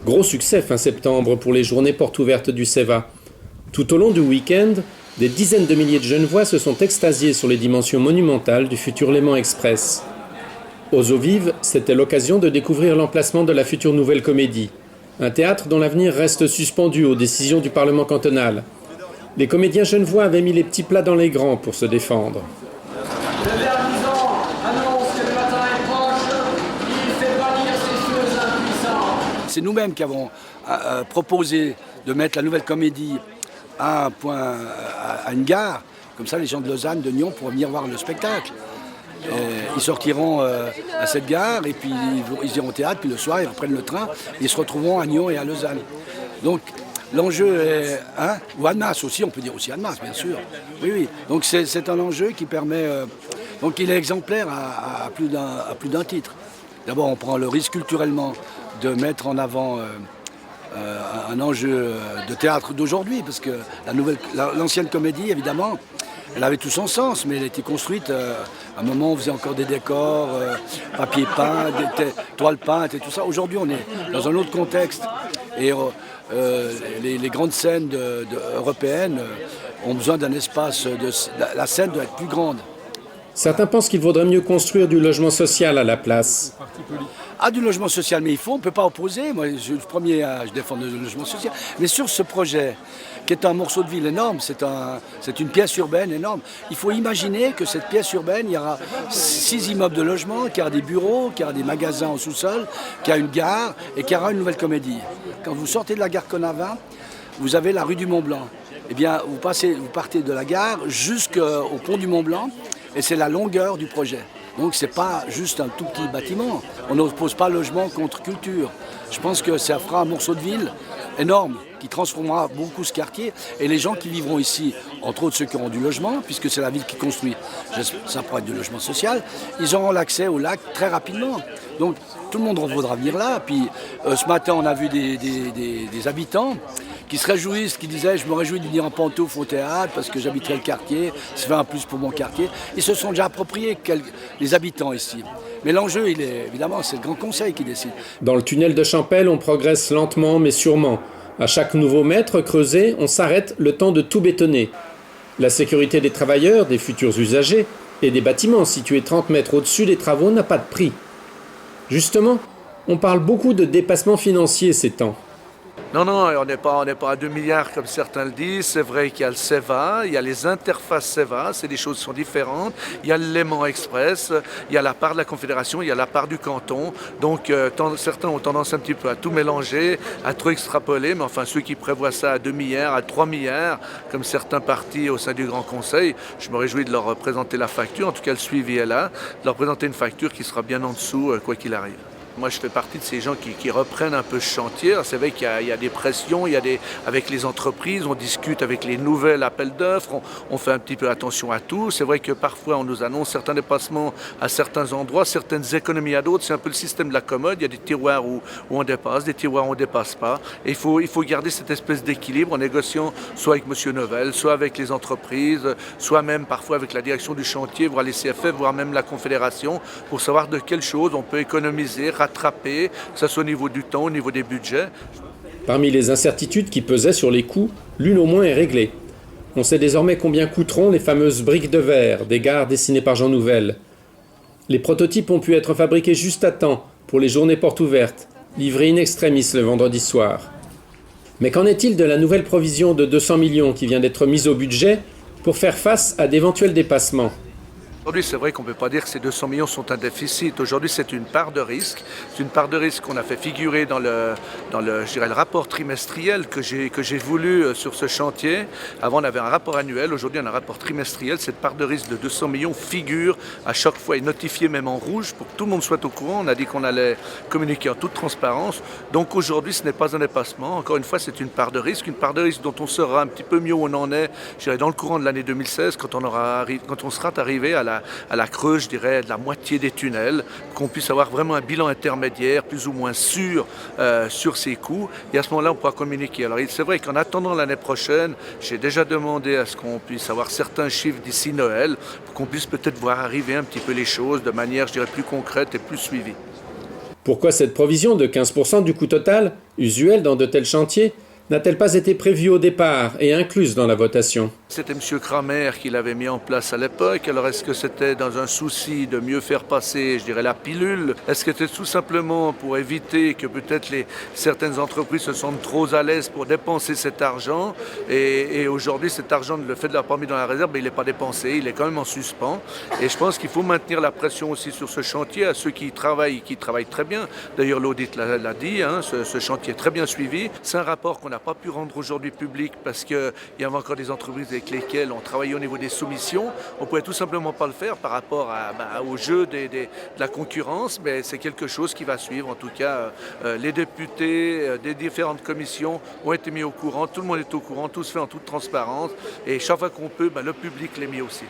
Gros succès fin septembre pour les journées portes ouvertes du CEVA. Tout au long du week-end, des dizaines de milliers de Genevois se sont extasiés sur les dimensions monumentales du futur Léman Express. Aux eaux vives, c'était l'occasion de découvrir l'emplacement de la future Nouvelle Comédie, un théâtre dont l'avenir reste suspendu aux décisions du Parlement cantonal. Les comédiens genevois avaient mis les petits plats dans les grands pour se défendre. Le verdissant annonce que le matin est proche, il fait bannir ces cieux impuissants. C'est nous-mêmes qui avons proposé de mettre la Nouvelle Comédie à une gare. Comme ça, les gens de Lausanne, de Nyon pourront venir voir le spectacle. Ils sortiront à cette gare et puis ils iront au théâtre, puis le soir ils reprennent le train et ils se retrouveront à Nyon et à Lausanne. Donc l'enjeu est... ou Annemasse aussi, on peut dire aussi Annemasse bien sûr. Oui. Donc c'est un enjeu qui permet... donc il est exemplaire à plus d'un titre. D'abord on prend le risque culturellement de mettre en avant un enjeu de théâtre d'aujourd'hui, parce que l'ancienne comédie évidemment, elle avait tout son sens, mais elle était construite à un moment où on faisait encore des décors, papier peint, toiles peintes et tout ça. Aujourd'hui, on est dans un autre contexte et les grandes scènes européennes ont besoin d'un espace. La scène doit être plus grande. Certains pensent qu'il vaudrait mieux construire du logement social à la place. Du logement social, mais on ne peut pas opposer. Moi, je suis le premier à défendre le logement social. Mais sur ce projet, qui est un morceau de ville énorme, c'est une pièce urbaine énorme. Il faut imaginer que cette pièce urbaine, il y aura 6 immeubles de logement, qu'il y aura des bureaux, qu'il y aura des magasins au sous-sol, qu'il y a une gare et qu'il y aura une Nouvelle Comédie. Quand vous sortez de la gare Conavin, vous avez la rue du Mont-Blanc. Eh bien, vous partez de la gare jusqu'au pont du Mont-Blanc et c'est la longueur du projet. Donc ce n'est pas juste un tout petit bâtiment. On n'oppose pas logement contre culture. Je pense que ça fera un morceau de ville énorme qui transformera beaucoup ce quartier. Et les gens qui vivront ici, entre autres ceux qui auront du logement, puisque c'est la ville qui construit, ça pourrait être du logement social, ils auront l'accès au lac très rapidement. Donc tout le monde voudra venir là. Puis ce matin, on a vu des habitants qui se réjouissent, qui disaient « je me réjouis de venir en pantoufles au théâtre parce que j'habiterai le quartier, ça fait un plus pour mon quartier ». Ils se sont déjà appropriés les habitants ici. Mais l'enjeu, évidemment, c'est le Grand Conseil qui décide. Dans le tunnel de Champel, on progresse lentement mais sûrement. À chaque nouveau mètre creusé, on s'arrête le temps de tout bétonner. La sécurité des travailleurs, des futurs usagers et des bâtiments situés 30 mètres au-dessus des travaux n'a pas de prix. Justement, on parle beaucoup de dépassement financier ces temps. Non, on n'est pas à 2 milliards comme certains le disent. C'est vrai qu'il y a le CEVA, il y a les interfaces CEVA, c'est des choses qui sont différentes. Il y a le Léman Express, il y a la part de la Confédération, il y a la part du canton. Donc certains ont tendance un petit peu à tout mélanger, à trop extrapoler. Mais enfin, ceux qui prévoient ça à 2 milliards, à 3 milliards, comme certains partis au sein du Grand Conseil, je me réjouis de leur présenter la facture. En tout cas, le suivi est là. De leur présenter une facture qui sera bien en dessous, quoi qu'il arrive. Moi, je fais partie de ces gens qui reprennent un peu ce chantier. C'est vrai qu'il y a des pressions, avec les entreprises, on discute avec les nouvelles appels d'offres, on fait un petit peu attention à tout. C'est vrai que parfois, on nous annonce certains dépassements à certains endroits, certaines économies à d'autres. C'est un peu le système de la commode. Il y a des tiroirs où on dépasse, des tiroirs où on ne dépasse pas. Et il faut garder cette espèce d'équilibre en négociant soit avec M. Novelle, soit avec les entreprises, soit même parfois avec la direction du chantier, voire les CFF, voire même la Confédération, pour savoir de quelles choses on peut économiser, rattraper, que ce soit au niveau du temps, au niveau des budgets. Parmi les incertitudes qui pesaient sur les coûts, l'une au moins est réglée. On sait désormais combien coûteront les fameuses briques de verre des gares dessinées par Jean Nouvel. Les prototypes ont pu être fabriqués juste à temps pour les journées portes ouvertes, livrées in extremis le vendredi soir. Mais qu'en est-il de la nouvelle provision de 200 millions qui vient d'être mise au budget pour faire face à d'éventuels dépassements ? Aujourd'hui, c'est vrai qu'on ne peut pas dire que ces 200 millions sont un déficit. Aujourd'hui, c'est une part de risque. C'est une part de risque qu'on a fait figurer dans le rapport trimestriel que j'ai voulu sur ce chantier. Avant, on avait un rapport annuel. Aujourd'hui, on a un rapport trimestriel. Cette part de risque de 200 millions figure à chaque fois et notifiée même en rouge pour que tout le monde soit au courant. On a dit qu'on allait communiquer en toute transparence. Donc aujourd'hui, ce n'est pas un dépassement. Encore une fois, c'est une part de risque dont on saura un petit peu mieux où on en est, dans le courant de l'année 2016, quand on sera arrivé à la creuse, je dirais, de la moitié des tunnels, qu'on puisse avoir vraiment un bilan intermédiaire, plus ou moins sûr sur ces coûts. Et à ce moment-là, on pourra communiquer. Alors, c'est vrai qu'en attendant l'année prochaine, j'ai déjà demandé à ce qu'on puisse avoir certains chiffres d'ici Noël, pour qu'on puisse peut-être voir arriver un petit peu les choses de manière, je dirais, plus concrète et plus suivie. Pourquoi cette provision de 15% du coût total, usuelle dans de tels chantiers, n'a-t-elle pas été prévue au départ et incluse dans la votation? C'était M. Kramer qui l'avait mis en place à l'époque. Alors est-ce que c'était dans un souci de mieux faire passer, je dirais, la pilule? Est-ce que c'était tout simplement pour éviter que peut-être certaines entreprises se sentent trop à l'aise pour dépenser cet argent? Et aujourd'hui, cet argent, le fait de l'avoir mis dans la réserve, il n'est pas dépensé, il est quand même en suspens. Et je pense qu'il faut maintenir la pression aussi sur ce chantier à ceux qui travaillent très bien. D'ailleurs, l'audit l'a dit, hein, ce chantier est très bien suivi. C'est un rapport qu'on n'a pas pu rendre aujourd'hui public parce qu'il y avait encore des entreprises avec lesquelles on travaillait au niveau des soumissions. On ne pouvait tout simplement pas le faire par rapport au jeu de la concurrence, mais c'est quelque chose qui va suivre. En tout cas, les députés des différentes commissions ont été mis au courant, tout le monde est au courant, tout se fait en toute transparence et chaque fois qu'on peut, le public l'est mis aussi.